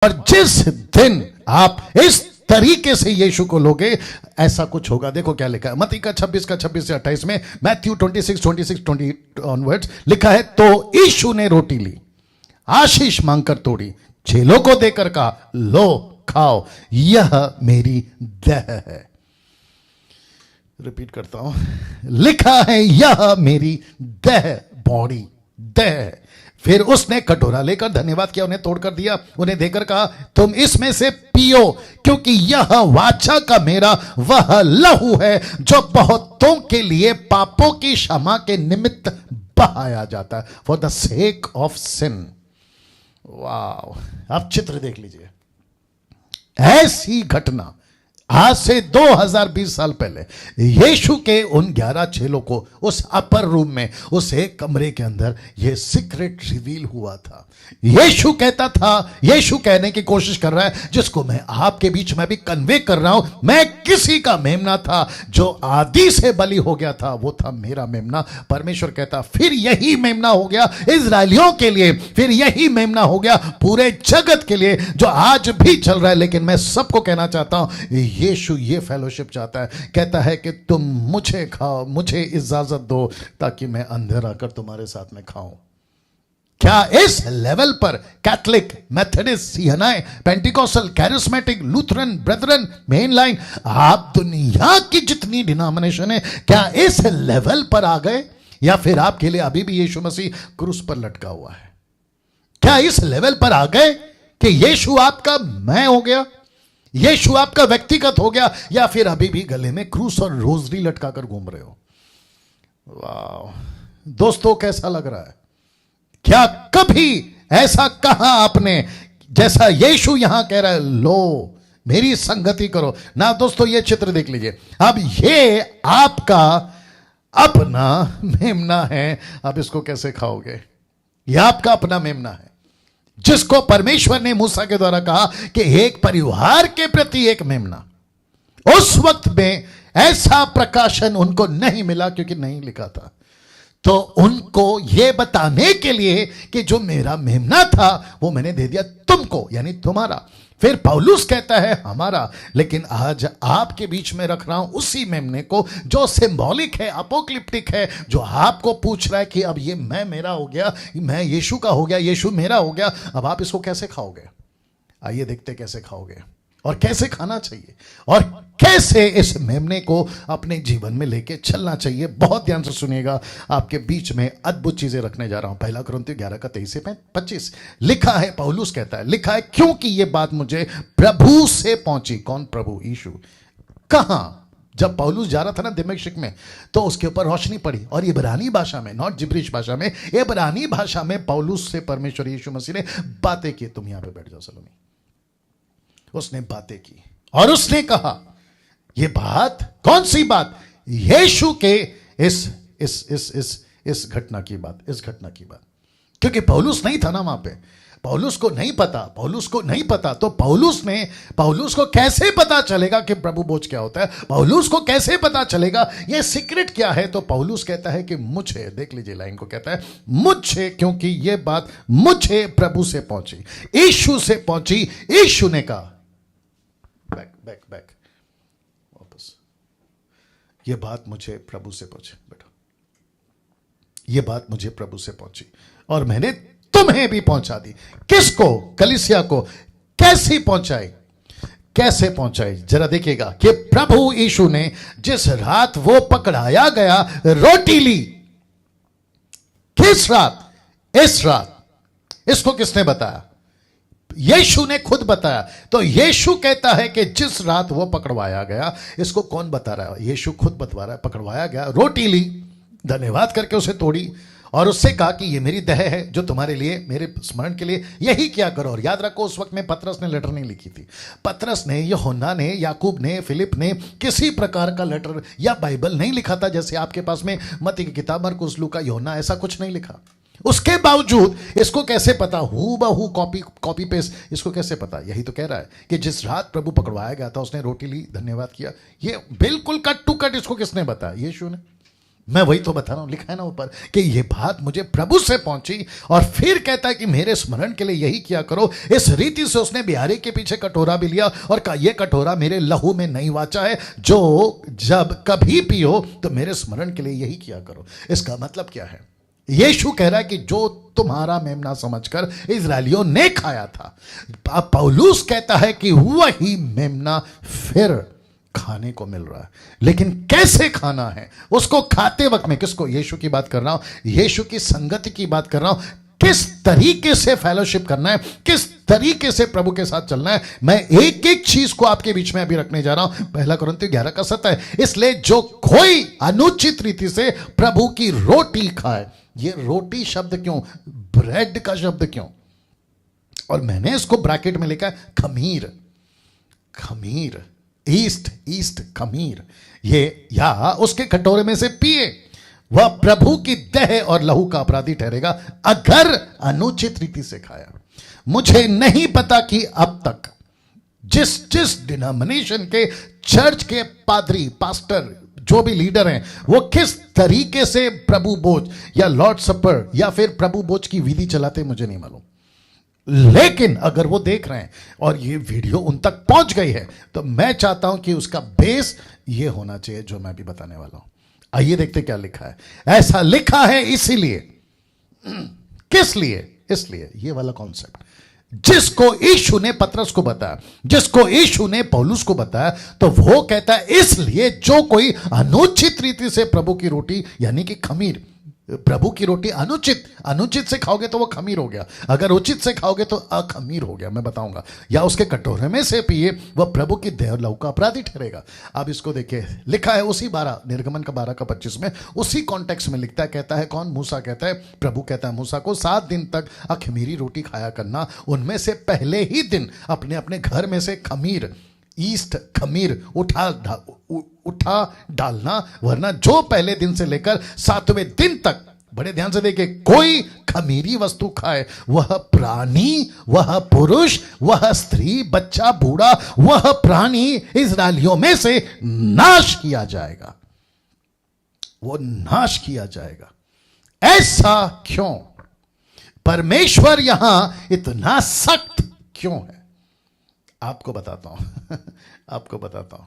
और जिस दिन आप इस तरीके से यीशु को लोगे ऐसा कुछ होगा। देखो क्या लिखा है मत्ती का 26 से 28 में, मैथ्यू 26 ऑनवर्ड्स लिखा है, तो यीशु ने रोटी ली, आशीष मांगकर तोड़ी, चेलों को देकर कहा, लो खाओ, यह मेरी देह है। रिपीट करता हूं, लिखा है यह मेरी देह, बॉडी, देह। फिर उसने कटोरा लेकर धन्यवाद किया, उन्हें तोड़कर दिया, उन्हें देकर कहा, तुम इसमें से पियो, क्योंकि यह वाचा का मेरा वह लहू है जो बहुतों के लिए पापों की क्षमा के निमित्त बहाया जाता है, for the sake of sin. वाह, आप चित्र देख लीजिए। ऐसी घटना आज से 2020 साल पहले यीशु के उन 11 चेलों को उस अपर रूम में, उस एक कमरे के अंदर यह सीक्रेट रिवील हुआ था। यीशु कहता था, यीशु कहने की कोशिश कर रहा है, जिसको मैं आपके बीच में भी कन्वे कर रहा हूं, मैं किसी का मेमना था, जो आदि से बलि हो गया था, वो था मेरा मेमना। परमेश्वर कहता, फिर यही मेमना हो गया इजरायलियों के लिए, फिर यही मेमना हो गया पूरे जगत के लिए, जो आज भी चल रहा है। लेकिन मैं सबको कहना चाहता हूं, यीशु ये फेलोशिप चाहता है, कहता है कि तुम मुझे खाओ, मुझे इजाजत दो ताकि मैं अंदर आकर तुम्हारे साथ में खाऊं। क्या इस लेवल पर Catholic, Methodist, CNI, Pentecostal, charismatic, Lutheran, brethren, main line, आप दुनिया की जितनी डिनोमिनेशन है, क्या इस लेवल पर आ गए, या फिर आपके लिए अभी भी यीशु मसीह क्रूस पर लटका हुआ है? क्या इस लेवल पर आ गए कि यीशु आपका मैं हो गया, यीशु आपका व्यक्तिगत हो गया, या फिर अभी भी गले में क्रूस और रोजरी लटकाकर घूम रहे हो? वाह दोस्तों, कैसा लग रहा है? क्या कभी ऐसा कहा आपने जैसा यीशु यहां कह रहा है, लो मेरी संगति करो ना? दोस्तों ये चित्र देख लीजिए। अब ये आपका अपना मेमना है, अब इसको कैसे खाओगे? यह आपका अपना मेमना है, जिसको परमेश्वर ने मूसा के द्वारा कहा कि एक परिवार के प्रति एक मेमना। उस वक्त में ऐसा प्रकाशन उनको नहीं मिला, क्योंकि नहीं लिखा था। तो उनको यह बताने के लिए कि जो मेरा मेमना था वो मैंने दे दिया तुमको, यानी तुम्हारा। फिर पौलुस कहता है हमारा, लेकिन आज आपके बीच में रख रहा हूं उसी मेमने को जो सिंबॉलिक है, अपोक्लिप्टिक है, जो आपको पूछ रहा है कि अब ये मैं मेरा हो गया, मैं यीशु का हो गया, यीशु मेरा हो गया, अब आप इसको कैसे खाओगे? आइए देखते कैसे खाओगे और कैसे खाना चाहिए और कैसे इस मेमने को अपने जीवन में लेके चलना चाहिए। बहुत ध्यान से सुनिएगा, आपके बीच में अद्भुत चीजें रखने जा रहा हूं। पहला कुरिन्थियों 11 का 23 से 25 लिखा है, पौलुस कहता है, लिखा है, क्योंकि ये बात मुझे प्रभु से पहुंची। कौन प्रभु? यीशु। कहां? जब पौलुस जा रहा था ना दमिश्क में, तो उसके ऊपर रोशनी पड़ी, और इब्रानी भाषा में, नॉट जिब्रिश भाषा में, इब्रानी भाषा में पौलुस से परमेश्वर यीशु मसीह ने बातें की। तुम यहां पर बैठ जाओ सलोमी। उसने बातें की और उसने कहा, यह बात कौन सी बात? यीशु के इस घटना की बात, इस घटना की बात। क्योंकि पौलुस नहीं था ना वहां पे, पौलुस को नहीं पता, तो पौलुस को कैसे पता चलेगा कि प्रभु भोज क्या होता है? पौलुस को कैसे पता चलेगा ये सीक्रेट क्या है? तो पौलुस कहता है कि मुझे, देख लीजिए लाइन को, कहता है मुझे, क्योंकि ये बात मुझे प्रभु से पहुंची, यीशु से पहुंची। यीशु ने कहा, बैक वापस, ये बात मुझे प्रभु से पहुंची, बेटा, ये बात मुझे प्रभु से पहुंची और मैंने तुम्हें भी पहुंचा दी। किसको? कलीसिया को। कैसे पहुंचाई? जरा देखिएगा कि प्रभु यीशु ने जिस रात वो पकड़ाया गया, रोटी ली। किस रात? इस रात। इसको किसने बताया? यीशु ने खुद बताया। तो यीशु कहता है कि जिस रात वो पकड़वाया गया, इसको कौन बता रहा है? यीशु खुद बता रहा है। पकड़वाया गया, रोटी ली, धन्यवाद करके उसे तोड़ी और उससे कहा कि ये मेरी देह है जो तुम्हारे लिए, मेरे स्मरण के लिए यही क्या करो। और याद रखो, उस वक्त में पतरस ने लेटर नहीं लिखी थी। पतरस ने, यूहन्ना ने, याकूब ने, फिलिप ने किसी प्रकार का लेटर या बाइबल नहीं लिखा था, जैसे आपके पास में मत्ती की किताब, मरकुस, लूका, यूहन्ना, ऐसा कुछ नहीं लिखा। उसके बावजूद इसको कैसे पता? हूबहू कॉपी पेस्ट, इसको कैसे पता? यही तो कह रहा है कि जिस रात प्रभु पकड़वाया गया था, उसने रोटी ली, धन्यवाद किया। ये बिल्कुल कट टू कट इसको किसने बताया? यीशु ने। मैं वही तो बता रहा हूं, लिखा है ना ऊपर कि ये बात मुझे प्रभु से पहुंची, और फिर कहता है कि मेरे स्मरण के लिए यही किया करो। इस रीति से उसने बिहारी के पीछे कटोरा भी लिया और कहा, यह कटोरा मेरे लहू में नहीं वाचा है, जो जब कभी पियो तो मेरे स्मरण के लिए यही किया करो। इसका मतलब क्या है? यीशु कह रहा है कि जो तुम्हारा मेमना समझकर इजरायलियों ने खाया था, पौलुस कहता है कि वही मेमना फिर खाने को मिल रहा है। लेकिन कैसे खाना है उसको खाते वक्त में, किसको? यीशु की बात कर रहा हूं, यीशु की संगति की बात कर रहा हूं। किस तरीके से फेलोशिप करना है, किस तरीके से प्रभु के साथ चलना है, मैं एक एक चीज को आपके बीच में अभी रखने जा रहा हूं। 1 कुरिन्थियों 11:7 है, इसलिए जो कोई अनुचित रीति से प्रभु की रोटी खाए। ये रोटी शब्द क्यों, ब्रेड का शब्द क्यों? और मैंने इसको ब्रैकेट में लिखा है खमीर, खमीर, ईस्ट खमीर। ये या उसके कटोरे में से पिए, वह प्रभु की देह और लहू का अपराधी ठहरेगा अगर अनुचित रीति से खाया। मुझे नहीं पता कि अब तक जिस डिनोमिनेशन के चर्च के पादरी, पास्टर, जो भी लीडर हैं, वो किस तरीके से प्रभु भोज या लॉर्ड सपर या फिर प्रभु भोज की विधि चलाते, मुझे नहीं मालूम। लेकिन अगर वो देख रहे हैं और ये वीडियो उन तक पहुंच गई है, तो मैं चाहता हूं कि उसका बेस ये होना चाहिए जो मैं भी बताने वाला हूं। आइए देखते क्या लिखा है। ऐसा लिखा है इसीलिए, किस लिए? इसलिए ये वाला कॉन्सेप्ट जिसको यीशु ने पतरस को बताया, जिसको यीशु ने पौलुस को बताया, तो वो कहता है इसलिए जो कोई अनुचित रीति से प्रभु की रोटी यानी कि खमीर, प्रभु की रोटी अनुचित से खाओगे तो वो खमीर हो गया, अगर उचित से खाओगे तो अखमीर हो गया, मैं बताऊंगा। या उसके कटोरे में से पिए, वह प्रभु की देह और लहू का अपराधी ठहरेगा। अब इसको देखिए, लिखा है उसी 12 निर्गमन का 12:25 में, उसी कॉन्टेक्स्ट में लिखता है। कहता है कौन? मूसा कहता है, प्रभु कहता है मूसा को 7 दिन तक अखमीरी रोटी खाया करना, उनमें से पहले ही दिन अपने अपने घर में से खमीर, ईस्ट खमीर उठा डालना, वरना जो पहले दिन से लेकर 7वें दिन तक, बड़े ध्यान से देखिए, कोई खमीरी वस्तु खाए, वह प्राणी, वह पुरुष, वह स्त्री, बच्चा, बूढ़ा, वह प्राणी इस्राएलियों में से नाश किया जाएगा, वो नाश किया जाएगा। ऐसा क्यों? परमेश्वर यहां इतना सख्त क्यों है? आपको बताता हूं आपको बताता हूं।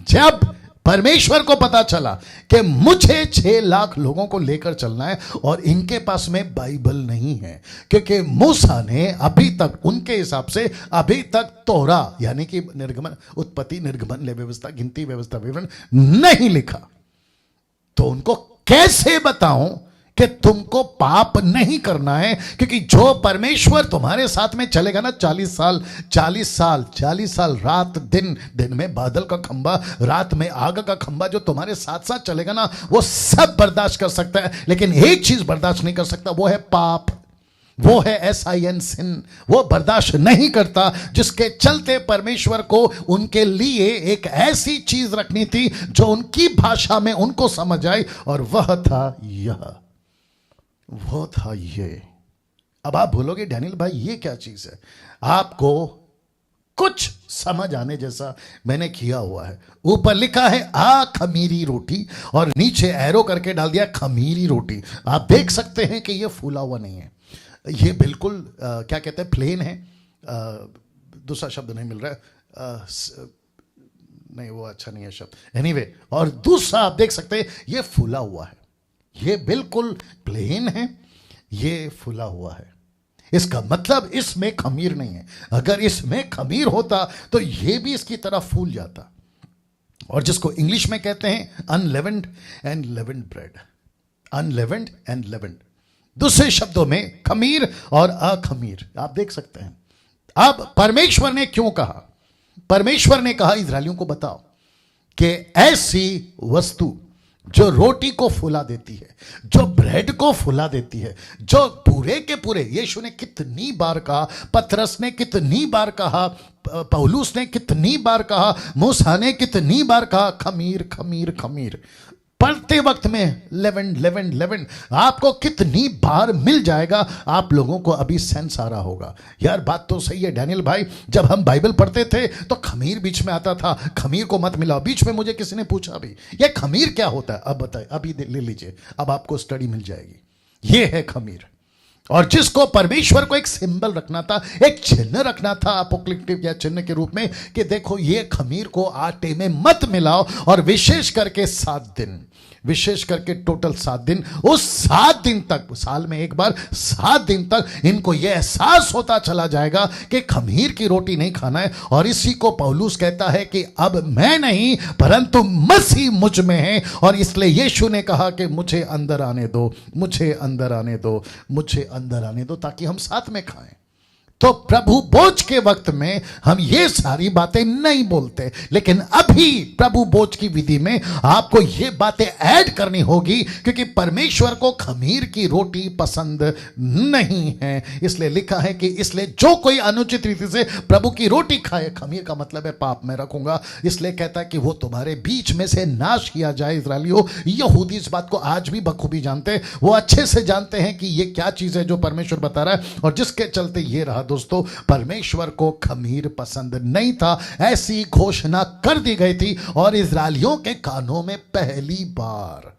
जब परमेश्वर को पता चला कि मुझे 6 लाख लोगों को लेकर चलना है और इनके पास में बाइबल नहीं है, क्योंकि मूसा ने अभी तक, उनके हिसाब से अभी तक तोरा यानी कि निर्गमन, उत्पत्ति, निर्गमन, लेवी व्यवस्था, गिनती व्यवस्था, विवरण नहीं लिखा, तो उनको कैसे बताऊं कि तुमको पाप नहीं करना है? क्योंकि जो परमेश्वर तुम्हारे साथ में चलेगा ना 40 साल रात दिन, दिन में बादल का खंबा, रात में आग का खंबा, जो तुम्हारे साथ साथ चलेगा ना, वो सब बर्दाश्त कर सकता है, लेकिन एक चीज बर्दाश्त नहीं कर सकता, वो है पाप, वो है SIN, सिन। वो बर्दाश्त नहीं करता, जिसके चलते परमेश्वर को उनके लिए एक ऐसी चीज रखनी थी जो उनकी भाषा में उनको समझ आए, और वह था यह, वो था ये। अब आप बोलोगे डैनियल भाई ये क्या चीज है? आपको कुछ समझ आने जैसा मैंने किया हुआ है। ऊपर लिखा है खमीरी रोटी, और नीचे एरो करके डाल दिया खमीरी रोटी। आप देख सकते हैं कि ये फूला हुआ नहीं है, ये बिल्कुल क्या कहते हैं, प्लेन है। दूसरा शब्द नहीं मिल रहा है, नहीं वो अच्छा नहीं है शब्द, एनीवे। और दूसरा आप देख सकते हैं ये फूला हुआ है, ये बिल्कुल प्लेन है, ये फूला हुआ है। इसका मतलब इसमें खमीर नहीं है। अगर इसमें खमीर होता तो ये भी इसकी तरह फूल जाता, और जिसको इंग्लिश में कहते हैं अनलेवेंड एंड लेवेंड ब्रेड, अनलेवेंड एंड लेवेंड, दूसरे शब्दों में खमीर और अखमीर। आप देख सकते हैं। अब परमेश्वर ने क्यों कहा? परमेश्वर ने कहा इस्राएलियों को बताओ कि ऐसी वस्तु जो रोटी को फुला देती है, जो ब्रेड को फुला देती है, जो पूरे के पूरे, यीशु ने कितनी बार कहा, पतरस ने कितनी बार कहा, पौलुस ने कितनी बार कहा, मूसा ने कितनी बार कहा, खमीर खमीर खमीर। पढ़ते वक्त में 11 आपको कितनी बार मिल जाएगा, आप लोगों को अभी सेंस आ रहा होगा। यार बात तो सही है डैनियल भाई, जब हम बाइबल पढ़ते थे तो खमीर बीच में आता था, खमीर को मत मिलाओ। बीच में मुझे किसी ने पूछा भी ये खमीर क्या होता है, अब बताए, अभी ले लीजिए, अब आपको स्टडी मिल जाएगी। ये है खमीर, और जिसको परमेश्वर को एक सिंबल रखना था, एक चिन्ह रखना था अपोक्लिप्टिक या चिन्ह के रूप में, कि देखो ये खमीर को आटे में मत मिलाओ, और विशेष करके 7 दिन, विशेष करके टोटल 7 दिन, उस 7 दिन तक, साल में एक बार 7 दिन तक इनको यह एहसास होता चला जाएगा कि खमीर की रोटी नहीं खाना है। और इसी को पौलुस कहता है कि अब मैं नहीं परंतु मसीह मुझ में है, और इसलिए यीशु ने कहा कि मुझे अंदर आने दो, मुझे अंदर आने दो, मुझे अंदर आने दो, ताकि हम साथ में खाएं। तो प्रभु भोज के वक्त में हम ये सारी बातें नहीं बोलते, लेकिन अभी प्रभु भोज की विधि में आपको ये बातें ऐड करनी होगी, क्योंकि परमेश्वर को खमीर की रोटी पसंद नहीं है। इसलिए लिखा है कि इसलिए जो कोई अनुचित रीति से प्रभु की रोटी खाए, खमीर का मतलब है पाप में रखूंगा, इसलिए कहता है कि वो तुम्हारे बीच में से नाश किया जाए। इस्राएलियों, यहूदी इस बात को आज भी बखूबी जानते हैं, वो अच्छे से जानते हैं कि ये क्या चीज है जो परमेश्वर बता रहा है, और जिसके चलते ये रहा दोस्तों, परमेश्वर को खमीर पसंद नहीं था, ऐसी घोषणा कर दी गई थी। और इस्राएलियों के कानों में पहली बार,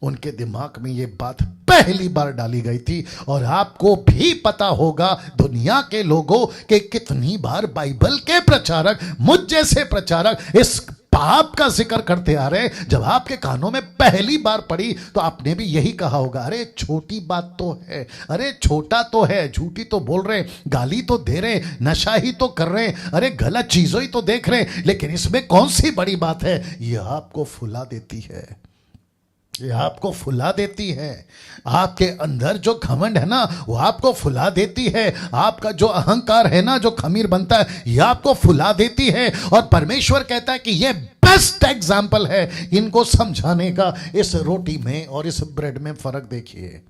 उनके दिमाग में ये बात पहली बार डाली गई थी। और आपको भी पता होगा दुनिया के लोगों के कितनी बार बाइबल के प्रचारक, मुझ जैसे प्रचारक, इस पाप का जिक्र करते आ रहे। जब आपके कानों में पहली बार पड़ी तो आपने भी यही कहा होगा, अरे छोटी बात तो है, अरे छोटा तो है, झूठी तो बोल रहे, गाली तो दे रहे, नशा ही तो कर रहे, अरे गलत चीजों ही तो देख रहे, लेकिन इसमें कौन सी बड़ी बात है। यह आपको फुला देती है, यह आपको फुला देती है। आपके अंदर जो घमंड है ना, वो आपको फुला देती है। आपका जो अहंकार है ना, जो खमीर बनता है, यह आपको फुला देती है। और परमेश्वर कहता है कि यह बेस्ट एग्जाम्पल है इनको समझाने का। इस रोटी में और इस ब्रेड में फर्क देखिए,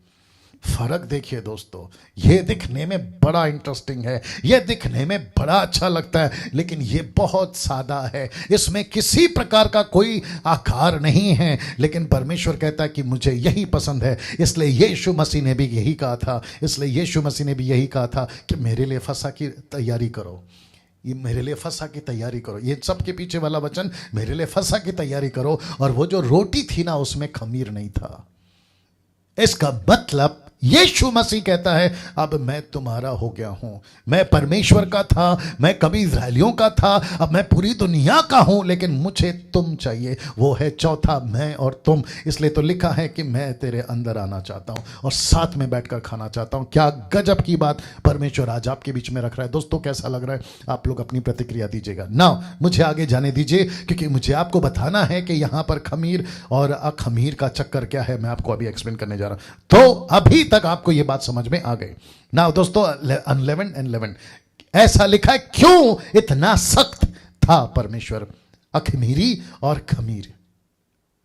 फर्क देखिए दोस्तों। ये दिखने में बड़ा इंटरेस्टिंग है, ये दिखने में बड़ा अच्छा लगता है, लेकिन ये बहुत सादा है, इसमें किसी प्रकार का कोई आकार नहीं है। लेकिन परमेश्वर कहता है कि मुझे यही पसंद है। इसलिए यीशु मसीह ने भी यही कहा था, इसलिए यीशु मसीह ने भी यही कहा था कि मेरे लिए फसह की तैयारी करो, ये मेरे लिए फसह की तैयारी करो। ये सब के पीछे वाला वचन, मेरे लिए फसह की तैयारी करो। और वो जो रोटी थी ना, उसमें खमीर नहीं था। इसका मतलब यीशु मसीह कहता है अब मैं तुम्हारा हो गया हूं। मैं परमेश्वर का था, मैं कभी इस्राएलियों का था, अब मैं पूरी दुनिया का हूं, लेकिन मुझे तुम चाहिए। वो है चौथा मैं और तुम। इसलिए तो लिखा है कि मैं तेरे अंदर आना चाहता हूं और साथ में बैठकर खाना चाहता हूं। क्या गजब की बात परमेश्वर आज आपके बीच में रख रहा है। दोस्तों कैसा लग रहा है, आप लोग अपनी प्रतिक्रिया दीजिएगा ना। मुझे आगे जाने दीजिए, क्योंकि मुझे आपको बताना है कि यहां पर खमीर और अखमीर का चक्कर क्या है। मैं आपको अभी एक्सप्लेन करने जा रहा हूं। तो अभी तक आपको यह बात समझ में आ गई ना दोस्तों। अनलेवेंड एंड लेवेंड ऐसा लिखा है, क्यों इतना सख्त था परमेश्वर अखमीरी और खमीर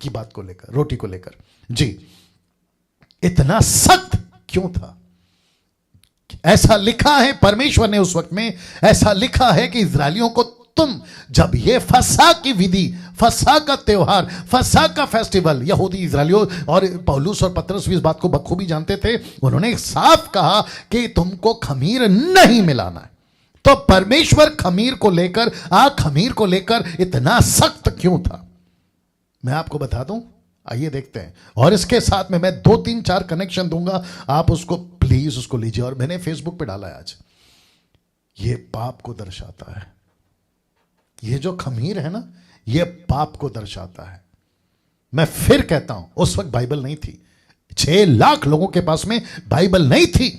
की बात को लेकर, रोटी को लेकर। जी, इतना सख्त क्यों था? ऐसा लिखा है परमेश्वर ने उस वक्त में, ऐसा लिखा है कि इस्राएलियों को तुम जब ये फसह की विधि, फसह का त्योहार, फसह का फेस्टिवल, यहूदी इस्राएलियों और पौलुस और पतरस भी इस बात को बखूबी जानते थे। उन्होंने साफ कहा कि तुमको खमीर नहीं मिलाना है। तो परमेश्वर खमीर को लेकर, खमीर को लेकर इतना सख्त क्यों था, मैं आपको बता दूं। आइए देखते हैं। और इसके साथ में मैं 2 3 4 कनेक्शन दूंगा, आप उसको प्लीज उसको लीजिए। और मैंने फेसबुक पे डाला है आज, ये पाप को दर्शाता है। ये जो खमीर है ना, ये पाप को दर्शाता है। मैं फिर कहता हूं, उस वक्त बाइबल नहीं थी। 6 लाख लोगों के पास में बाइबल नहीं थी।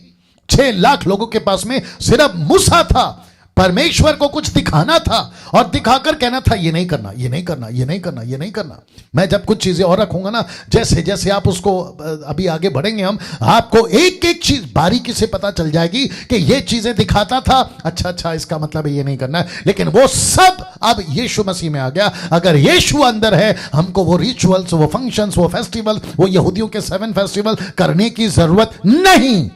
6 लाख लोगों के पास में सिर्फ मूसा था। परमेश्वर को कुछ दिखाना था और दिखाकर कहना था ये नहीं करना, ये नहीं करना, ये नहीं करना, ये नहीं करना। मैं जब कुछ चीजें और रखूंगा ना, जैसे जैसे आप उसको अभी आगे बढ़ेंगे हम, आपको एक एक चीज बारीकी से पता चल जाएगी कि ये चीजें दिखाता था, अच्छा इसका मतलब है ये नहीं करना है। लेकिन वो सब अब यीशु मसीह में आ गया। अगर यीशु अंदर है, हमको वो रिचुअल्स, वो फंक्शंस, वो फेस्टिवल, वो यहूदियों के 7 फेस्टिवल करने की जरूरत नहीं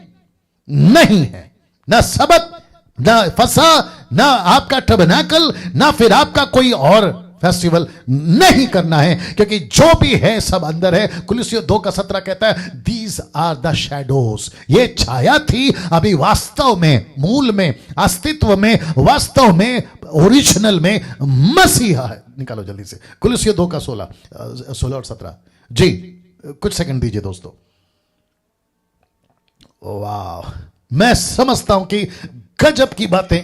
है। ना सबत, ना फसह, ना आपका टबरनेकल, ना फिर आपका कोई और फेस्टिवल नहीं करना है, क्योंकि जो भी है सब अंदर है। कुलुस्सियों 2:17 कहता है दीज आर द शैडोज, ये छाया थी, अभी वास्तव में, मूल में, अस्तित्व में, वास्तव में, ओरिजिनल में मसीहा है। निकालो जल्दी से कुलुस्सियों 2:16 और 17। जी कुछ सेकंड दीजिए दोस्तों। वाह, मैं समझता हूं कि गजब की बातें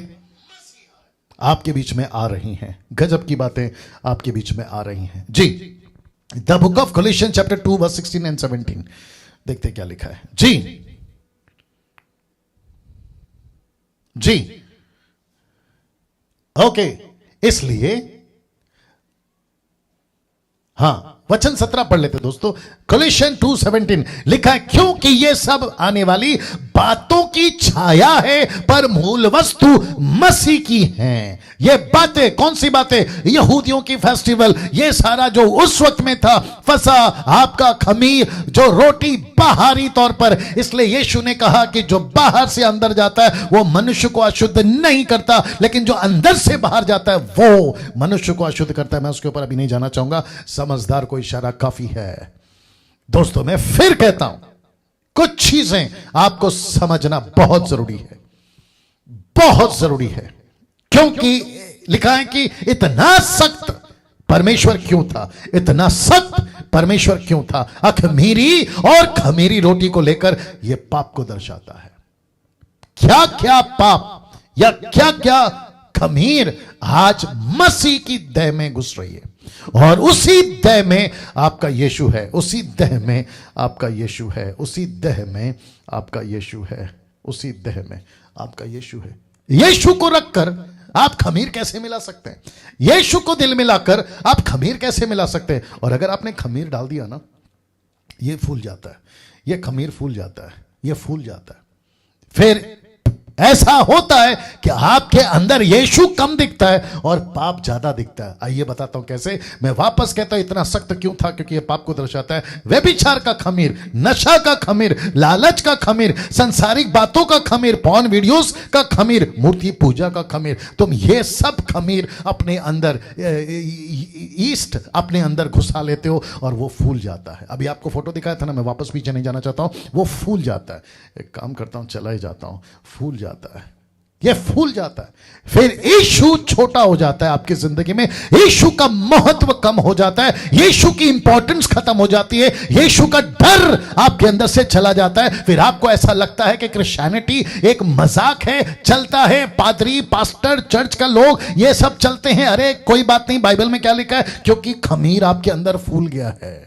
आपके बीच में आ रही हैं, गजब की बातें आपके बीच में आ रही हैं। जी the book of Colossians chapter 2 verse 16 and 17 देखते क्या लिखा है। जी जी ओके, इसलिए हाँ, वचन 17 पढ़ लेते दोस्तों। कोलोसियन 2:17 लिखा है क्योंकि ये सब आने वाली बातों की छाया है, पर मूल वस्तु मसीह की है। ये बातें कौन सी बातें? यहूदियों की फेस्टिवल, ये सारा जो उस वक्त में था, फसा, आपका खमीर, जो रोटी बाहरी तौर पर। इसलिए यीशु ने कहा कि जो बाहर से अंदर जाता है वो मनुष्य को अशुद्ध नहीं करता, लेकिन जो अंदर से बाहर जाता है वो मनुष्य को अशुद्ध करता है। मैं उसके ऊपर अभी नहीं जाना चाहूंगा, समझदार को इशारा काफी है। दोस्तों मैं फिर कहता हूं, कुछ चीजें आपको समझना बहुत जरूरी है, बहुत जरूरी है। क्योंकि लिखा है कि इतना सख्त परमेश्वर क्यों था, इतना सख्त परमेश्वर क्यों था? अखमीरी और खमीरी रोटी को लेकर यह पाप को दर्शाता है। क्या क्या पाप या क्या क्या खमीर आज मसीह की देह में घुस रही है, और उसी देह में आपका यीशु है, उसी देह में आपका यीशु है, उसी देह में आपका यीशु है, उसी देह में आपका यीशु है। यीशु को रखकर आप खमीर कैसे मिला सकते हैं? यीशु को दिल में लाकर आप खमीर कैसे मिला सकते हैं? और अगर आपने खमीर डाल दिया ना, ये फूल जाता है, ये खमीर फूल जाता है, ये फूल जाता है। फिर ऐसा होता है कि आपके अंदर यीशु कम दिखता है और पाप ज्यादा दिखता है। आइए बताता हूं कैसे। मैं वापस कहता हूं इतना सख्त क्यों था, क्योंकि यह पाप को दर्शाता है। व्यभिचार का खमीर, नशा का खमीर, लालच का खमीर, सांसारिक बातों का खमीर, पॉर्न वीडियोस का खमीर, मूर्ति पूजा का खमीर, तुम ये सब खमीर अपने अंदर ईस्ट अपने अंदर घुसा लेते हो और वो फूल जाता है। अभी आपको फोटो दिखाया था ना, मैं वापस पीछे नहीं जाना चाहता हूं, वो फूल जाता है। एक काम करता हूं, चला ही जाता हूं, फूल जाता है, ये फूल जाता है। फिर यीशु छोटा हो जाता है आपकी जिंदगी में, यीशु का महत्व कम हो जाता है, यीशु की इंपॉर्टेंस खत्म हो जाती है, यीशु का डर आपके अंदर से चला जाता है। फिर आपको ऐसा लगता है कि क्रिश्चियनिटी एक मजाक है, चलता है, पादरी, पास्टर, चर्च का लोग ये सब चलते हैं। अरे कोई बात नहीं, बाइबल में क्या लिखा है? क्योंकि खमीर आपके अंदर फूल गया है,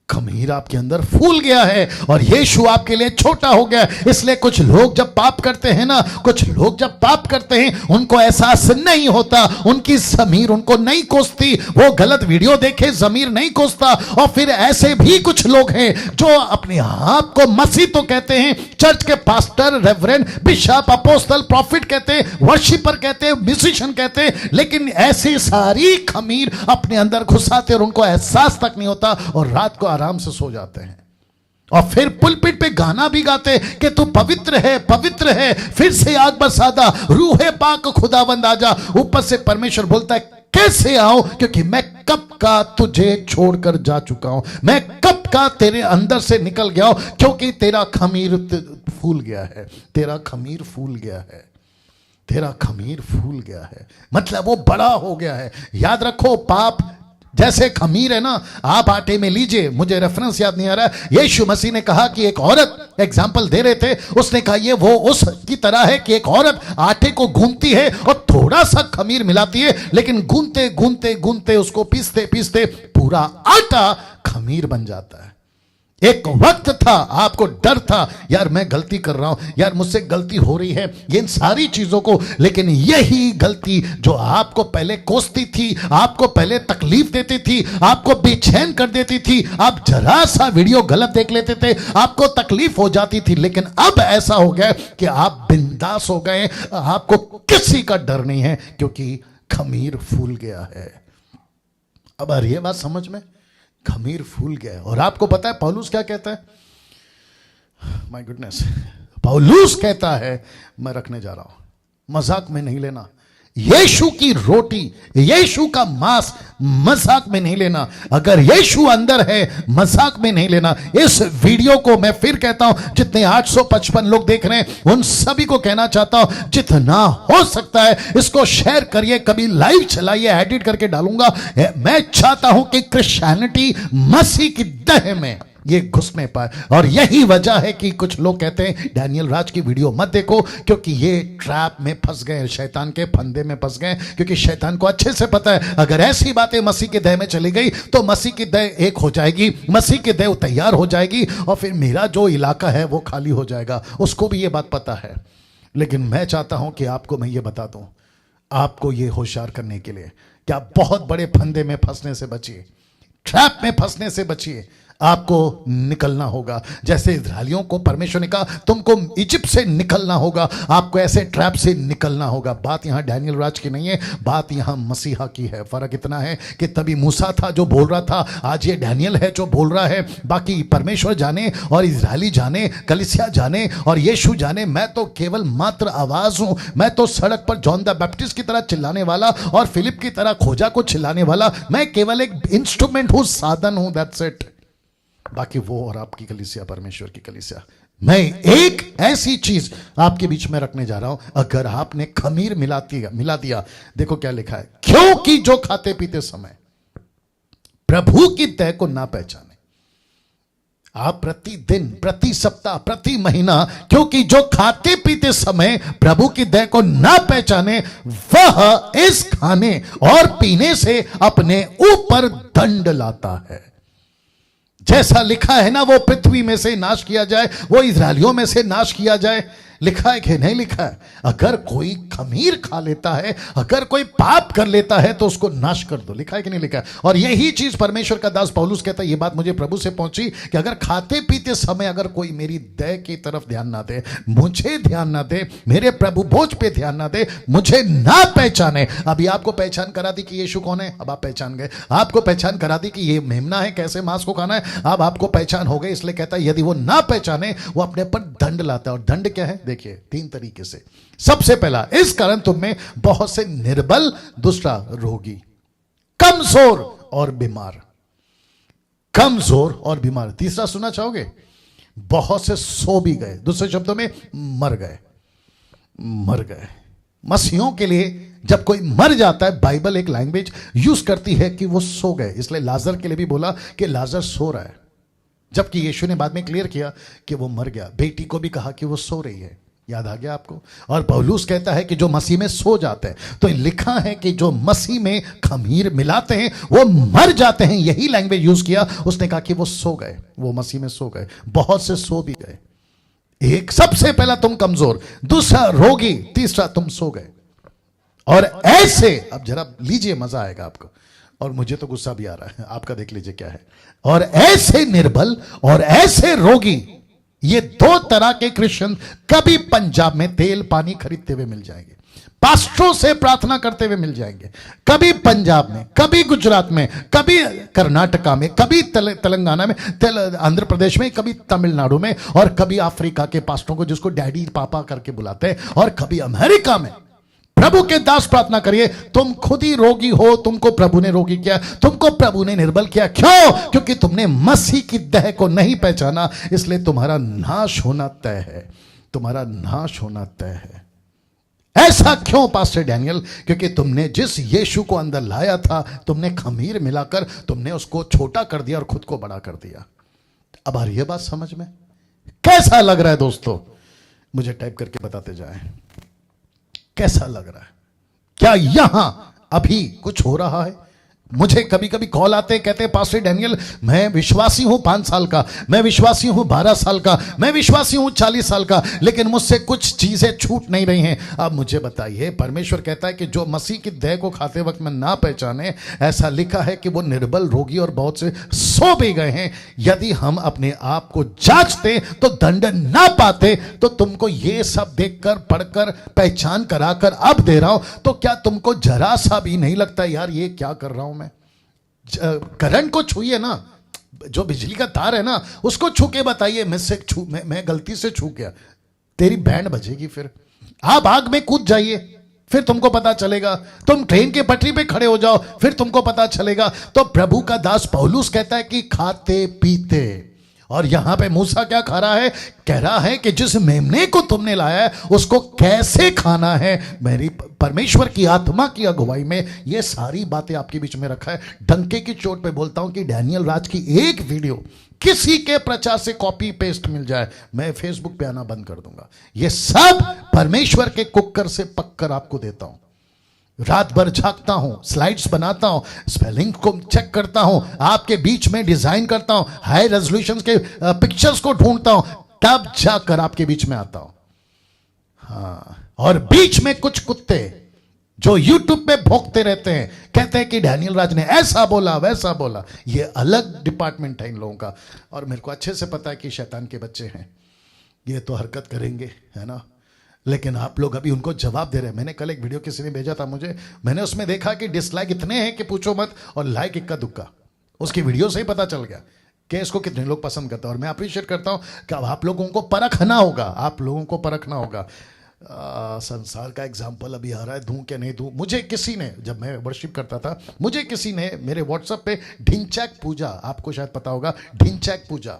खमीर आपके अंदर फूल गया है और यीशु आपके लिए छोटा हो गया। इसलिए कुछ लोग जब पाप करते हैं ना, कुछ लोग जब पाप करते हैं उनको एहसास नहीं होता, उनकी ज़मीर उनको नहीं कोसती, वो गलत वीडियो देखे ज़मीर नहीं कोसता। और फिर ऐसे भी कुछ लोग हैं जो अपने आप को मसीह तो कहते हैं, चर्च के pastor, reverend, bishop, apostle, profit कहते हैं, वर्शिपर कहते हैं, म्यूजिशियन कहते हैं, लेकिन ऐसी सारी खमीर अपने अंदर घुसाते और उनको एहसास तक नहीं होता और रात को आराम से सो जाते हैं। और फिर पुलपिट पे गाना भी गाते कि तू पवित्र है, पवित्र है, फिर से आग बरसादा, रूहे पाक खुदावंद आजा। ऊपर से परमेश्वर बोलता है कैसे आओ, क्योंकि मैं कब का तुझे छोड़कर जा चुका हूं, मैं कब का तेरे अंदर से निकल गया हूं, क्योंकि तेरा खमीर फूल गया है, तेरा खमीर फूल गया है, तेरा खमीर फूल गया है, मतलब वो बड़ा हो गया है। याद रखो, पाप जैसे खमीर है ना, आप आटे में लीजिए, मुझे रेफरेंस याद नहीं आ रहा, यीशु मसीह ने कहा कि एक औरत, एग्जाम्पल दे रहे थे, उसने कहा ये वो उस की तरह है कि एक औरत आटे को गूंथती है और थोड़ा सा खमीर मिलाती है, लेकिन गूंथते गूंथते गूंथते उसको पीसते पीसते पूरा आटा खमीर बन जाता है। एक वक्त था आपको डर था, यार मैं गलती कर रहा हूं, यार मुझसे गलती हो रही है, ये इन सारी चीजों को, लेकिन यही गलती जो आपको पहले कोसती थी, आपको पहले तकलीफ देती थी, आपको बेचैन कर देती थी, आप जरा सा वीडियो गलत देख लेते थे, आपको तकलीफ हो जाती थी, लेकिन अब ऐसा हो गया कि आप बिंदास हो गए, आपको किसी का डर नहीं है, क्योंकि खमीर फूल गया है। अब आ रही है बात समझ में? खमीर फूल गया है। और आपको पता है पौलुस क्या कहता है? माय गुडनेस, पौलुस कहता है, मैं रखने जा रहा हूं, मजाक में नहीं लेना, यीशु की रोटी, यीशु का मांस मजाक में नहीं लेना। अगर यीशु अंदर है, मजाक में नहीं लेना। इस वीडियो को मैं फिर कहता हूं, जितने 855 लोग देख रहे हैं उन सभी को कहना चाहता हूं, जितना हो सकता है इसको शेयर करिए, कभी लाइव चलाइए, एडिट करके डालूंगा। मैं चाहता हूं कि क्रिश्चियनिटी मसीह की देह में ये घुस नहीं पाए। और यही वजह है कि कुछ लोग कहते हैं डैनियल राज की वीडियो मत देखो, क्योंकि ये ट्रैप में फंस गए, शैतान के फंदे में फंस गए। क्योंकि शैतान को अच्छे से पता है, अगर ऐसी बातें मसीह के देह में चली गई तो मसीह की देह एक हो जाएगी, मसीह की देह तैयार हो जाएगी, और फिर मेरा जो इलाका है वो खाली हो जाएगा। उसको भी ये बात पता है। लेकिन मैं चाहता हूं कि आपको मैं ये बता दूं, आपको ये होशियार करने के लिए कि आप बहुत बड़े फंदे में फंसने से बचिए, ट्रैप में फंसने से बचिए। आपको निकलना होगा। जैसे इस्राएलियों को परमेश्वर ने कहा तुमको इजिप्ट से निकलना होगा, आपको ऐसे ट्रैप से निकलना होगा। बात यहां डैनियल राज की नहीं है, बात यहां मसीहा की है। फर्क इतना है कि तभी मूसा था जो बोल रहा था, आज ये डैनियल है जो बोल रहा है। बाकी परमेश्वर जाने और इस्राएली जाने, कलीसिया जाने और यीशु जाने, मैं तो केवल मात्र आवाज हूं। मैं तो सड़क पर जॉन द बैप्टिस्ट की तरह चिल्लाने वाला और फिलिप की तरह खोजा को चिल्लाने वाला, मैं केवल एक इंस्ट्रूमेंट हूं, साधन हूं, दैट्स इट। बाकी वो और आपकी कलीसिया, परमेश्वर की कलीसिया। मैं एक ऐसी चीज आपके बीच में रखने जा रहा हूं, अगर आपने खमीर मिला दिया, देखो क्या लिखा है, क्योंकि जो खाते पीते समय प्रभु की देह को ना पहचाने। आप प्रतिदिन, प्रति सप्ताह, प्रति महीना, क्योंकि जो खाते पीते समय प्रभु की देह को ना पहचाने, वह इस खाने और पीने से अपने ऊपर दंड लाता है। जैसा लिखा है ना, वो पृथ्वी में से नाश किया जाए, वो इस्राएलियों में से नाश किया जाए। लिखा है कि नहीं लिखा है? अगर कोई खमीर खा लेता है, अगर कोई पाप कर लेता है तो उसको नाश कर दो। लिखा है कि नहीं लिखा है? और यही चीज परमेश्वर का दास पौलुस कहता है। ये बात मुझे प्रभु से पहुंची कि अगर खाते पीते समय अगर कोई मेरी देह की तरफ ध्यान ना दे, मुझे ध्यान ना दे, मेरे प्रभु भोज पे ध्यान ना दे, मुझे ना पहचाने। अभी आपको पहचान करा दी कि यीशु कौन है, अब आप पहचान गए। आपको पहचान करा दी कि ये मेमना है, कैसे मांस को खाना है, अब आपको पहचान हो गई। इसलिए कहता है यदि वो ना पहचाने, वो अपने पर दंड लाता है। और दंड क्या है? देखिए 3 तरीके से। सबसे पहला, इस कारण तुम में बहुत से निर्बल, दूसरा रोगी, कमजोर और बीमार। कमजोर और बीमार। तीसरा सुनना चाहोगे? बहुत से सो भी गए, दूसरे शब्दों में मर गए। मर गए। मसीहों के लिए जब कोई मर जाता है, बाइबल एक लैंग्वेज यूज करती है कि वो सो गए। इसलिए लाजर के लिए भी बोला कि लाजर सो रहा है, जबकि यीशु ने बाद में क्लियर किया कि वो मर गया। बेटी को भी कहा कि वो सो रही है। याद आ गया आपको? और पौलुस कहता है कि जो मसीह में सो जाते हैं, तो लिखा है कि जो मसीह में खमीर मिलाते हैं वो मर जाते हैं। यही लैंग्वेज यूज किया। उसने कहा कि वो सो गए, वो मसीह में सो गए। बहुत से सो भी गए। एक, सबसे पहला तुम कमजोर, दूसरा रोगी, तीसरा तुम सो गए। और ऐसे, अब जरा लीजिए, मजा आएगा आपको। और मुझे तो गुस्सा भी आ रहा है, आपका देख लीजिए क्या है। और ऐसे निर्बल और ऐसे रोगी, ये 2 तरह के क्रिश्चियन कभी पंजाब में तेल पानी खरीदते हुए मिल जाएंगे, पास्टरों से प्रार्थना करते हुए मिल जाएंगे। कभी पंजाब में, कभी गुजरात में, कभी कर्नाटका में, कभी तेलंगाना में, आंध्र प्रदेश में, कभी तमिलनाडु में, और कभी अफ्रीका के पास्टरों को जिसको डैडी पापा करके बुलाते हैं, और कभी अमेरिका में। प्रभु के दास प्रार्थना करिए, तुम खुद ही रोगी हो, तुमको प्रभु ने रोगी किया, तुमको प्रभु ने निर्बल किया। क्यों? क्योंकि तुमने मसीह की देह को नहीं पहचाना, इसलिए तुम्हारा नाश होना तय है। तुम्हारा नाश होना तय है। ऐसा क्यों पास्टर डैनियल? क्योंकि तुमने जिस यीशु को अंदर लाया था, तुमने खमीर मिलाकर तुमने उसको छोटा कर दिया और खुद को बड़ा कर दिया। अब आ रही है बात समझ में? कैसा लग रहा है दोस्तों? मुझे टाइप करके बताते जाएं कैसा लग रहा है। क्या यहां अभी कुछ हो रहा है? मुझे कभी कभी कॉल आते हैं, कहते हैं पास्टर डैनियल मैं विश्वासी हूं 5 साल का, मैं विश्वासी हूं 12 साल का, मैं विश्वासी हूं 40 साल का, लेकिन मुझसे कुछ चीजें छूट नहीं रही हैं। अब मुझे बताइए, परमेश्वर कहता है कि जो मसीह की देह को खाते वक्त में ना पहचाने, ऐसा लिखा है कि वो निर्बल, रोगी और बहुत से सो भी गए हैं। यदि हम अपने आप को जांचते तो दंड ना पाते। तो तुमको ये सब देखकर, पढ़कर, पहचान कराकर अब दे रहा हूं, तो क्या तुमको जरा सा भी नहीं लगता यार ये क्या कर रहा हूं मैं? करंट को छूइए ना, जो बिजली का तार है ना, उसको छू के बताइए मैं गलती से छू गया, तेरी बैंड बजेगी। फिर आप आग में कूद जाइए, फिर तुमको पता चलेगा। तुम ट्रेन के पटरी पे खड़े हो जाओ, फिर तुमको पता चलेगा। तो प्रभु का दास पौलुस कहता है कि खाते पीते। और यहां पे मूसा क्या खा रहा है? कह रहा है कि जिस मेमने को तुमने लाया है उसको कैसे खाना है। मेरी परमेश्वर की आत्मा की अगुवाई में ये सारी बातें आपके बीच में रखा है। डंके की चोट पे बोलता हूं कि डैनियल राज की एक वीडियो किसी के प्रचार से कॉपी पेस्ट मिल जाए, मैं फेसबुक पे आना बंद कर दूंगा। ये सब परमेश्वर के कुकर से पककर आपको देता हूं। रात भर झांकता हूं, स्लाइड्स बनाता हूं, स्पेलिंग को चेक करता हूं, आपके बीच में डिजाइन करता हूं, हाई रेजोल्यूशन के पिक्चर्स को ढूंढता हूं, तब जाकर आपके बीच में आता हूं। हाँ, और बीच में कुछ कुत्ते जो यूट्यूब पे भोंकते रहते हैं, कहते हैं कि डैनियल राज ने ऐसा बोला वैसा बोला। ये अलग डिपार्टमेंट है इन लोगों का। और मेरे को अच्छे से पता है कि शैतान के बच्चे हैं, ये तो हरकत करेंगे, है ना। लेकिन आप लोग अभी उनको जवाब दे रहे हैं। मैंने कल एक वीडियो किसी ने भेजा था मुझे, मैंने उसमें देखा कि डिसलाइक इतने हैं कि पूछो मत, और लाइक इक्का दुक्का। उसकी वीडियो से ही पता चल गया कि इसको कितने लोग पसंद करते हैं। और मैं अप्रिशिएट करता हूं कि अब आप लोगों को परखना होगा, आप लोगों को परखना होगा। संसार का एग्जाम्पल अभी आ रहा है, दूं क्या नहीं दूं। मुझे किसी ने, जब मैं वर्शिप करता था, मुझे किसी ने मेरे व्हाट्सएप पे ढिंचैक पूजा, आपको शायद पता होगा ढिंचैक पूजा,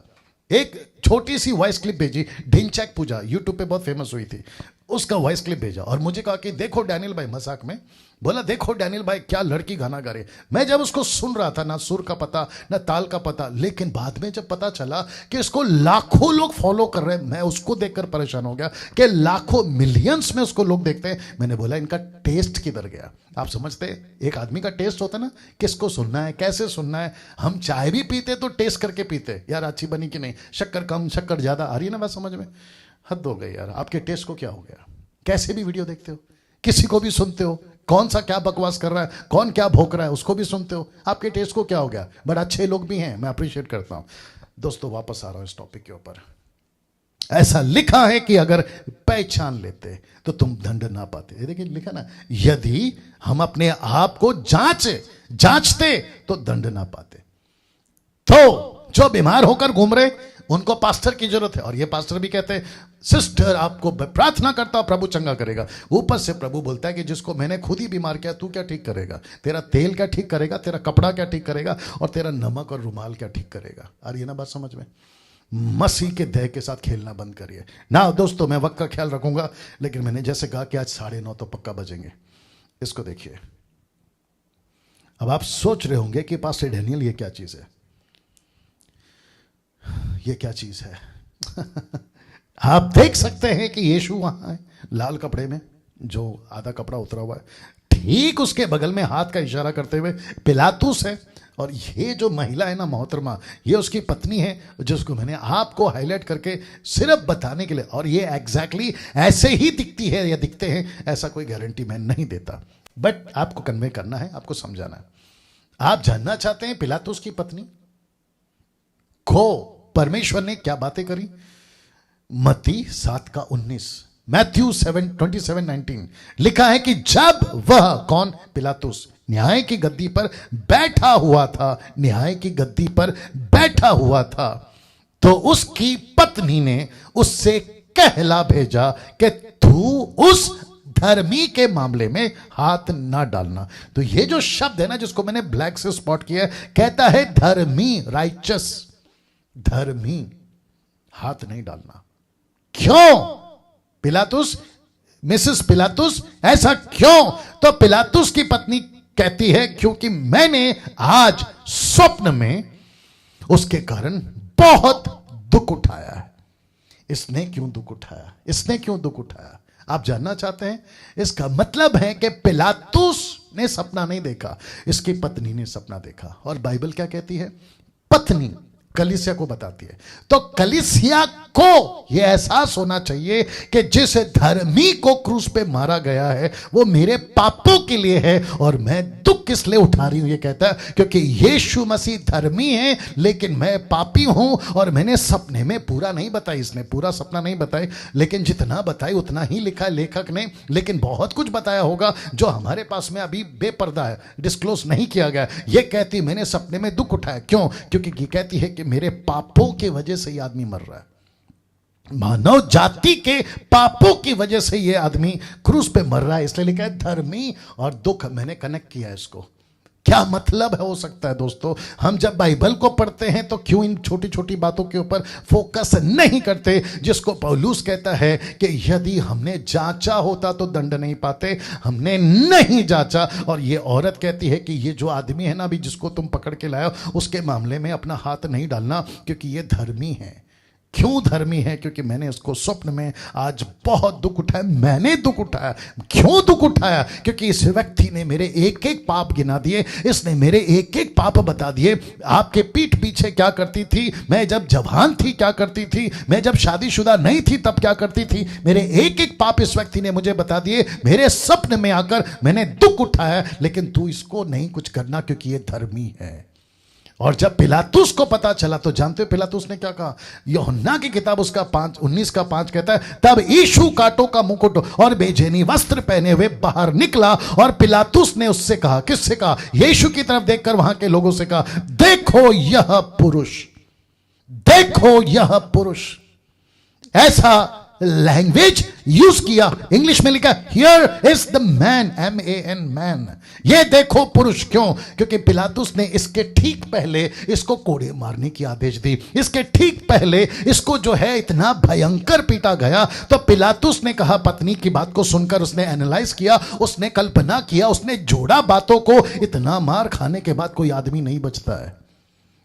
एक छोटी सी वॉइस क्लिप भेजी। ढिंचैक पूजा यूट्यूब पे बहुत फेमस हुई थी, उसका वॉइस क्लिप भेजा और मुझे कहा कि देखो डैनियल भाई, मजाक में बोला, देखो डैनियल भाई क्या लड़की गाना गा रही। मैं जब उसको सुन रहा था, ना सुर का पता ना ताल का पता, लेकिन बाद में जब पता चला कि इसको लाखों लोग फॉलो कर रहे हैं, मैं उसको देखकर परेशान हो गया कि लाखों मिलियंस में उसको लोग देखते हैं। मैंने बोला इनका टेस्ट किधर गया। आप समझते हैं, एक आदमी का टेस्ट होता है ना, किसको सुनना है, कैसे सुनना है। हम चाय भी पीते तो टेस्ट करके पीते, यार अच्छी बनी कि नहीं, शक्कर कम शक्कर ज्यादा, आ रही है ना बात समझ में। हद हो गई यार, आपके टेस्ट को क्या हो गया। कैसे भी वीडियो देखते हो, किसी को भी सुनते हो, कौन सा क्या बकवास कर रहा है, कौन क्या भोंक रहा है, उसको भी सुनते हो। आपके टेस्ट को क्या हो गया। बट अच्छे लोग भी हैं, मैं अप्रिशिएट करता हूं। दोस्तों वापस आ रहा हूं इस टॉपिक के ऊपर। ऐसा लिखा है कि अगर पहचान लेते तो तुम दंड ना पाते। देखिए लिखा ना, यदि हम अपने आप को जांचते तो दंड ना पाते। तो जो बीमार होकर घूम रहे उनको पास्टर की जरूरत है। और ये पास्टर भी कहते हैं सिस्टर आपको प्रार्थना करता प्रभु चंगा करेगा। ऊपर से प्रभु बोलता है कि जिसको मैंने खुद ही बीमार किया, तू क्या ठीक करेगा। तेरा तेल क्या ठीक करेगा, तेरा कपड़ा क्या ठीक करेगा, और तेरा नमक और रुमाल क्या ठीक करेगा। आ रही है ना बात समझ में। मसीह के देह के साथ खेलना बंद करिए ना। दोस्तों मैं वक्त का ख्याल रखूंगा, लेकिन मैंने जैसे कहा कि आज 9:30 तो पक्का बजेंगे। इसको देखिए। अब आप सोच रहे होंगे कि पास्टर डैनियल ये क्या चीज है, ये क्या चीज है। आप देख सकते हैं कि यीशु वहां है लाल कपड़े में, जो आधा कपड़ा उतरा हुआ है। ठीक उसके बगल में हाथ का इशारा करते हुए पिलातुस है। और ये जो महिला है ना मोहतरमा, ये उसकी पत्नी है, जिसको मैंने आपको हाईलाइट करके सिर्फ बताने के लिए। और ये एग्जैक्टली ऐसे ही दिखती है या दिखते हैं, ऐसा कोई गारंटी मैं नहीं देता, बट आपको कन्वे करना है, आपको समझाना है। आप जानना चाहते हैं पिलातुस की पत्नी को परमेश्वर ने क्या बातें करी। मत्ती 7:19, मैथ्यू 7:27-19 लिखा है कि जब वह कौन, पिलातुस, न्याय की गद्दी पर बैठा हुआ था, न्याय की गद्दी पर बैठा हुआ था, तो उसकी पत्नी ने उससे कहला भेजा कि तू उस धर्मी के मामले में हाथ ना डालना। तो ये जो शब्द है ना, जिसको मैंने ब्लैक से स्पॉट किया है, कहता है धर्मी, राइचस, धर्मी, हाथ नहीं डालना। क्यों पिलातुस, मिसेस पिलातुस, ऐसा क्यों। तो पिलातुस की पत्नी कहती है क्योंकि मैंने आज स्वप्न में उसके कारण बहुत दुख उठाया है। इसने क्यों दुख उठाया, इसने क्यों दुख उठाया, आप जानना चाहते हैं। इसका मतलब है कि पिलातुस ने सपना नहीं देखा, इसकी पत्नी ने सपना देखा। और बाइबल क्या कहती है, पत्नी कलीसिया को बताती है। तो कलीसिया को यह एहसास होना चाहिए कि जिस धर्मी को क्रूस पे मारा गया है वो मेरे पापों के लिए है, और मैं दुख किस लिए उठा रही हूं। ये कहता है क्योंकि यीशु मसीह धर्मी है, लेकिन मैं पापी हूं। और मैंने सपने में पूरा नहीं बताई, इसने पूरा सपना नहीं बताई, लेकिन जितना बताई उतना ही लिखा है लेखक ने। लेकिन बहुत कुछ बताया होगा जो हमारे पास में अभी बेपर्दा है, डिस्क्लोज नहीं किया गया। ये कहती मैंने सपने में दुख उठाया, क्यों, क्योंकि ये कहती है कि मेरे पापों की वजह से ये आदमी मर रहा है। मानव जाति के पापों की वजह से ये आदमी क्रूस पे मर रहा है, इसलिए लिखा है धर्मी और दुख। मैंने कनेक्ट किया इसको। क्या मतलब है हो सकता है दोस्तों, हम जब बाइबल को पढ़ते हैं तो क्यों इन छोटी छोटी बातों के ऊपर फोकस नहीं करते, जिसको पौलुस कहता है कि यदि हमने जांचा होता तो दंड नहीं पाते, हमने नहीं जांचा। और ये औरत कहती है कि ये जो आदमी है ना अभी जिसको तुम पकड़ के लाए हो, उसके मामले में अपना हाथ नहीं डालना क्योंकि ये धर्मी है। क्यों धर्मी है? क्योंकि मैंने उसको स्वप्न में आज बहुत दुख उठाया। मैंने दुख उठाया। क्यों दुख उठाया? क्योंकि इस व्यक्ति ने मेरे एक एक पाप गिना दिए, इसने मेरे एक एक पाप बता दिए। आपके पीठ पीछे क्या करती थी, मैं जब जवान थी क्या करती थी, मैं जब शादीशुदा नहीं थी तब क्या करती थी, मेरे एक एक पाप इस व्यक्ति ने मुझे बता दिए। मेरे स्वप्न में आकर मैंने दुख उठाया, लेकिन तू इसको नहीं कुछ करना क्योंकि ये धर्मी है। और जब पिलातुस को पता चला तो जानते हो पिलातुस ने क्या कहा? यूहन्ना की किताब उसका 19:5 कहता है, तब यीशु कांटों का मुकुट और बेचैनी वस्त्र पहने हुए बाहर निकला और पिलातुस ने उससे कहा, किससे कहा? यीशु की तरफ देखकर वहां के लोगों से कहा, देखो यह पुरुष, देखो यह पुरुष। ऐसा लैंग्वेज यूज किया। इंग्लिश में लिखा here is the man, MAN man. ये देखो पुरुष। क्यों? क्योंकि पिलातुस ने इसके ठीक पहले इसको कोड़े मारने की आदेश दी। इसके ठीक पहले इसको जो है इतना भयंकर पीटा गया। तो पिलातुस ने कहा, पत्नी की बात को सुनकर उसने एनालाइज किया, उसने कल्पना किया, उसने जोड़ा बातों को। इतना मार खाने के बाद कोई आदमी नहीं बचता है।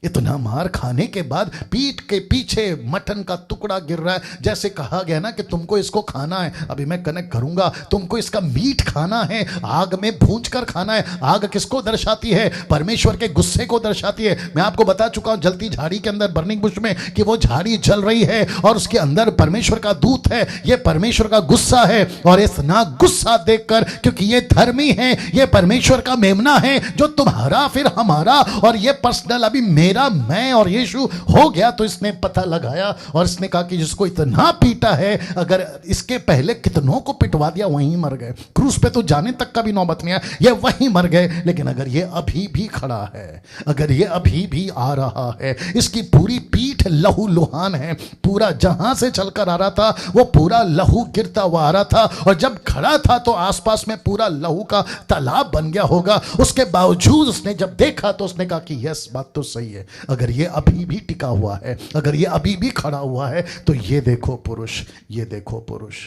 इतना मार खाने के बाद पीठ के पीछे मटन का टुकड़ा गिर रहा है। जैसे कहा गया ना कि तुमको इसको खाना है, अभी मैं कनेक्ट करूंगा, तुमको इसका मीट खाना है, आग में भूंज कर खाना है। आग किसको दर्शाती है? परमेश्वर के गुस्से को दर्शाती है। मैं आपको बता चुका हूं जलती झाड़ी के अंदर, बर्निंग बुश में, कि वो झाड़ी जल रही है और उसके अंदर परमेश्वर का दूत है। ये परमेश्वर का गुस्सा है। और इतना गुस्सा देखकर, क्योंकि ये धर्मी है, ये परमेश्वर का मेमना है जो तुम्हारा फिर हमारा और ये पर्सनल अभी मेरा मैं और यीशु हो गया। तो इसने पता लगाया और इसने कहा कि जिसको इतना पीटा है, अगर इसके पहले कितनों को पिटवा दिया, वहीं मर गए। क्रूस पे तो जाने तक का भी नौबत नहीं आया, ये वहीं मर गए। लेकिन अगर ये अभी भी खड़ा है, अगर ये अभी भी आ रहा है, इसकी पूरी पीठ लहू लुहान है, पूरा जहां से चलकर आ रहा था वो पूरा लहू गिरता हुआ आ रहा था। और जब खड़ा था तो आसपास में पूरा लहू का तालाब बन गया होगा। उसके बावजूद उसने जब देखा तो उसने कहा कि यस, बात तो सही है। अगर ये अभी भी टिका हुआ है, अगर ये अभी भी खड़ा हुआ है, तो ये देखो पुरुष, ये देखो पुरुष।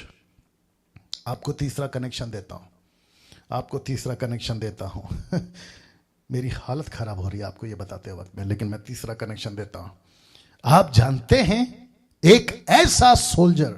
आपको तीसरा कनेक्शन देता हूं, आपको तीसरा कनेक्शन देता हूं। मेरी हालत खराब हो रही है आपको ये बताते वक्त में, लेकिन मैं तीसरा कनेक्शन देता हूं। आप जानते हैं एक ऐसा सोल्जर,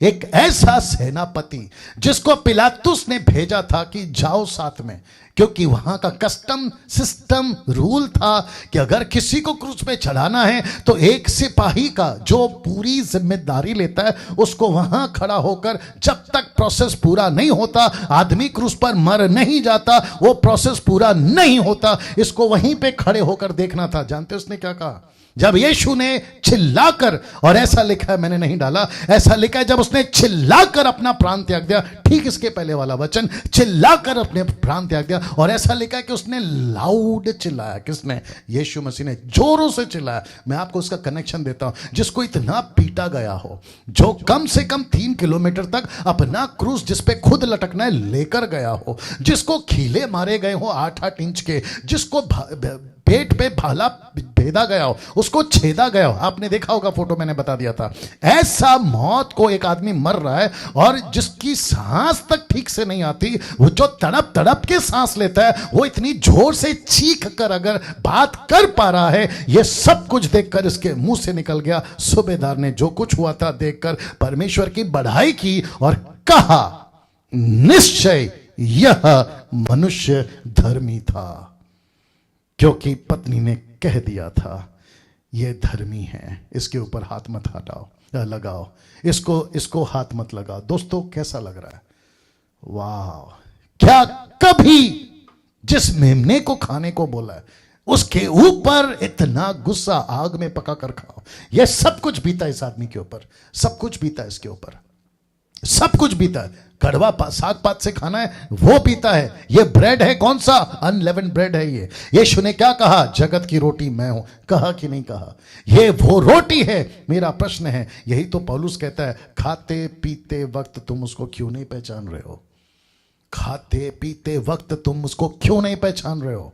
एक ऐसा सेनापति जिसको पिलातुस ने भेजा था कि जाओ साथ में, क्योंकि वहां का कस्टम सिस्टम रूल था कि अगर किसी को क्रूस पे चढ़ाना है तो एक सिपाही का जो पूरी जिम्मेदारी लेता है, उसको वहां खड़ा होकर जब तक प्रोसेस पूरा नहीं होता, आदमी क्रूस पर मर नहीं जाता, वो प्रोसेस पूरा नहीं होता, इसको वहीं पे खड़े होकर देखना था। जानते उसने क्या कहा? जब यीशु ने चिल्लाकर, और ऐसा लिखा है, मैंने नहीं डाला, ऐसा लिखा है, जब उसने चिल्लाकर अपना प्राण त्याग दिया, ठीक इसके पहले वाला वचन, चिल्लाकर अपने प्राण त्याग दिया। और ऐसा लिखा है कि उसने लाउड चिल्लाया। किसने? यीशु मसीह ने जोरों से चिल्लाया। मैं आपको उसका कनेक्शन देता हूं। जिसको इतना पीटा गया हो, जो कम से कम 3 किलोमीटर तक अपना क्रूस जिस पे खुद लटकना है लेकर गया हो, जिसको खीले मारे गए हो 8-8 इंच के, जिसको पेट पे भाला भेदा गया हो, उसको छेदा गया हो। आपने देखा होगा फोटो, मैंने बता दिया था। ऐसा मौत को एक आदमी मर रहा है और जिसकी सांस तक ठीक से नहीं आती, वो जो तड़प तड़प के सांस लेता है, वो इतनी जोर से चीख कर अगर बात कर पा रहा है, ये सब कुछ देखकर इसके मुंह से निकल गया। सूबेदार ने जो कुछ हुआ था देखकर परमेश्वर की बढ़ाई की और कहा, निश्चय यह मनुष्य धर्मी था, क्योंकि पत्नी ने कह दिया था ये धर्मी है, इसके ऊपर हाथ मत हटाओ, लगाओ, इसको हाथ मत लगाओ। दोस्तों कैसा लग रहा है? वाह! क्या कभी जिस मेमने को खाने को बोला है उसके ऊपर इतना गुस्सा, आग में पका कर खाओ। यह सब कुछ बीता इस आदमी के ऊपर, सब कुछ बीता इसके ऊपर। सब कुछ पीता है, कड़वा साग पात से खाना है वो पीता है। ये ब्रेड है, कौन सा? अनलेवेंड ब्रेड है ये। यीशु ने क्या कहा? जगत की रोटी मैं हूं। कहा कि नहीं कहा? ये वो रोटी है। मेरा प्रश्न है, यही तो पौलुस कहता है, खाते पीते वक्त तुम उसको क्यों नहीं पहचान रहे हो? खाते पीते वक्त तुम उसको क्यों नहीं पहचान रहे हो?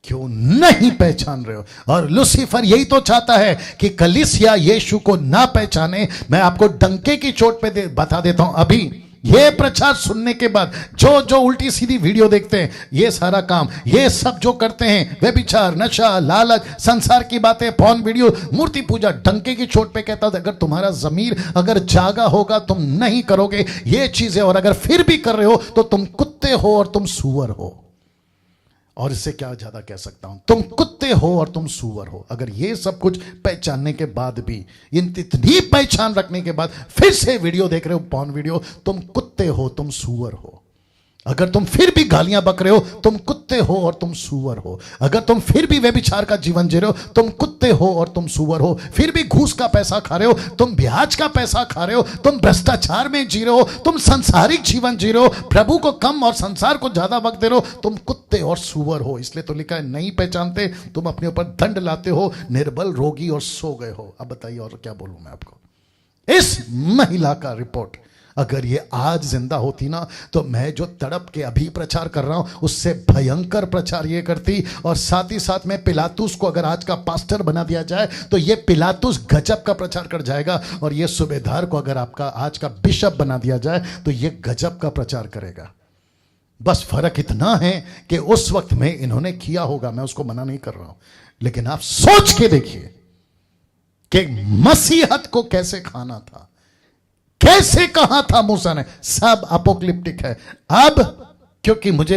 क्यों नहीं पहचान रहे हो? और लूसीफर यही तो चाहता है कि कलीसिया यीशु को ना पहचाने। मैं आपको डंके की चोट पे बता देता हूं, अभी ये प्रचार सुनने के बाद जो जो उल्टी सीधी वीडियो देखते हैं, ये सारा काम, ये सब जो करते हैं, व्यभिचार, नशा, लालच, संसार की बातें, पॉर्न वीडियो, मूर्ति पूजा, डंके की चोट पे कहता था, अगर तुम्हारा जमीर अगर जागा होगा तुम नहीं करोगे ये चीजें, और अगर फिर भी कर रहे हो तो तुम कुत्ते हो और तुम सूअर हो। और इससे क्या ज्यादा कह सकता हूं? तुम कुत्ते हो और तुम सूअर हो। अगर ये सब कुछ पहचानने के बाद भी, इतनी पहचान रखने के बाद फिर से वीडियो देख रहे हो, पॉर्न वीडियो, तुम कुत्ते हो, तुम सूअर हो। अगर तुम फिर भी गालियां बक रहे हो, तुम कुत्ते हो और तुम सूअर हो। अगर तुम फिर भी व्यभिचार का जीवन जी रहे हो, तुम कुत्ते हो और तुम सूअर हो। फिर भी घूस का पैसा खा रहे हो, तुम ब्याज का पैसा खा रहे हो, तुम भ्रष्टाचार में जी रहे हो, तुम सांसारिक जीवन जी रहे हो, प्रभु को कम और संसार को ज्यादा वक्त दे रहे हो, तुम कुत्ते और सूअर हो। इसलिए तो लिखा है, नहीं पहचानते तुम अपने ऊपर दंड लाते हो, निर्बल, रोगी और सो गए हो। अब बताइए और क्या बोलूं मैं आपको? इस महिला का रिपोर्ट अगर ये आज जिंदा होती ना, तो मैं जो तड़प के अभी प्रचार कर रहा हूं उससे भयंकर प्रचार ये करती। और साथ ही साथ में पिलातुस को अगर आज का पास्टर बना दिया जाए तो ये पिलातुस गजब का प्रचार कर जाएगा, और ये सूबेदार को अगर आपका आज का बिशप बना दिया जाए तो ये गजब का प्रचार करेगा। बस फर्क इतना है कि उस वक्त में इन्होंने किया होगा, मैं उसको मना नहीं कर रहा हूं, लेकिन आप सोच के देखिए कि मसीहत को कैसे खाना था, कैसे कहा था मूसा ने। सब अपोक्लिप्टिक है। अब क्योंकि मुझे